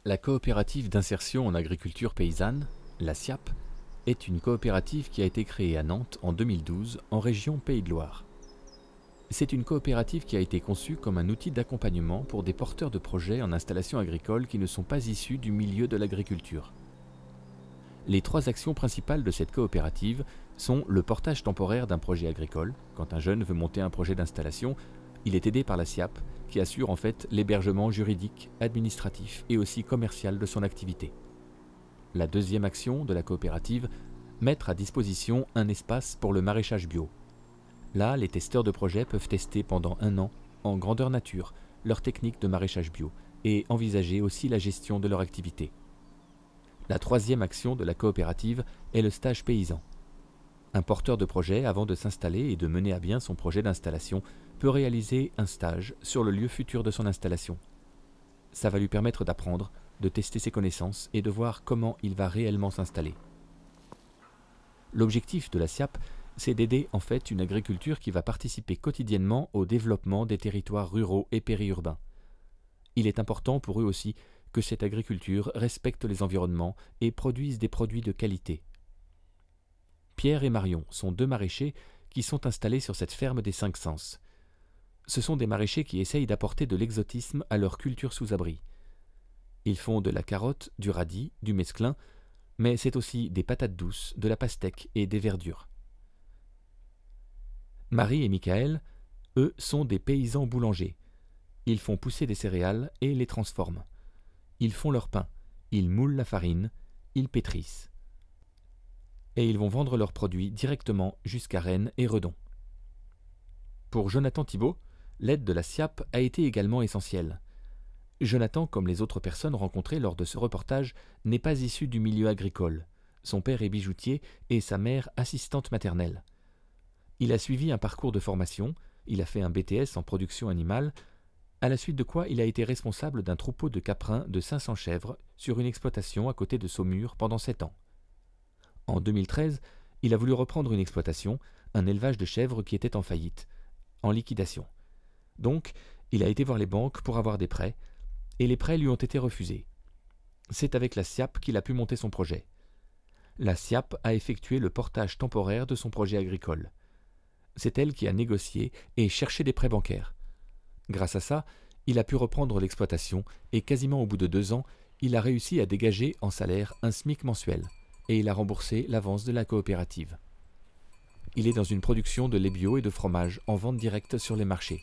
La coopérative d'insertion en agriculture paysanne, la SIAP, est une coopérative qui a été créée à Nantes en 2012 en région Pays de Loire. C'est une coopérative qui a été conçue comme un outil d'accompagnement pour des porteurs de projets en installation agricole qui ne sont pas issus du milieu de l'agriculture. Les trois actions principales de cette coopérative sont le portage temporaire d'un projet agricole. Quand un jeune veut monter un projet d'installation, il est aidé par la SIAP qui assure en fait l'hébergement juridique, administratif et aussi commercial de son activité. La deuxième action de la coopérative, mettre à disposition un espace pour le maraîchage bio. Là, les testeurs de projets peuvent tester pendant 1 an, en grandeur nature, leur technique de maraîchage bio et envisager aussi la gestion de leur activité. La troisième action de la coopérative est le stage paysan. Un porteur de projet, avant de s'installer et de mener à bien son projet d'installation, peut réaliser un stage sur le lieu futur de son installation. Ça va lui permettre d'apprendre, de tester ses connaissances et de voir comment il va réellement s'installer. L'objectif de la SIAP, c'est d'aider en fait une agriculture qui va participer quotidiennement au développement des territoires ruraux et périurbains. Il est important pour eux aussi que cette agriculture respecte les environnements et produise des produits de qualité. Pierre et Marion sont 2 maraîchers qui sont installés sur cette ferme des 5 Sens. Ce sont des maraîchers qui essayent d'apporter de l'exotisme à leur culture sous abri. Ils font de la carotte, du radis, du mesclun, mais c'est aussi des patates douces, de la pastèque et des verdures. Marie et Michael, eux, sont des paysans boulangers. Ils font pousser des céréales et les transforment. Ils font leur pain, ils moulent la farine, ils pétrissent. Et ils vont vendre leurs produits directement jusqu'à Rennes et Redon. Pour Jonathan Thibault, l'aide de la SIAP a été également essentielle. Jonathan, comme les autres personnes rencontrées lors de ce reportage, n'est pas issu du milieu agricole. Son père est bijoutier et sa mère assistante maternelle. Il a suivi un parcours de formation, il a fait un BTS en production animale, à la suite de quoi il a été responsable d'un troupeau de caprins de 500 chèvres sur une exploitation à côté de Saumur pendant 7 ans. En 2013, il a voulu reprendre une exploitation, un élevage de chèvres qui était en faillite, en liquidation. Donc, il a été voir les banques pour avoir des prêts, et les prêts lui ont été refusés. C'est avec la SIAP qu'il a pu monter son projet. La SIAP a effectué le portage temporaire de son projet agricole. C'est elle qui a négocié et cherché des prêts bancaires. Grâce à ça, il a pu reprendre l'exploitation et quasiment au bout de 2 ans, il a réussi à dégager en salaire un SMIC mensuel et il a remboursé l'avance de la coopérative. Il est dans une production de lait bio et de fromage en vente directe sur les marchés.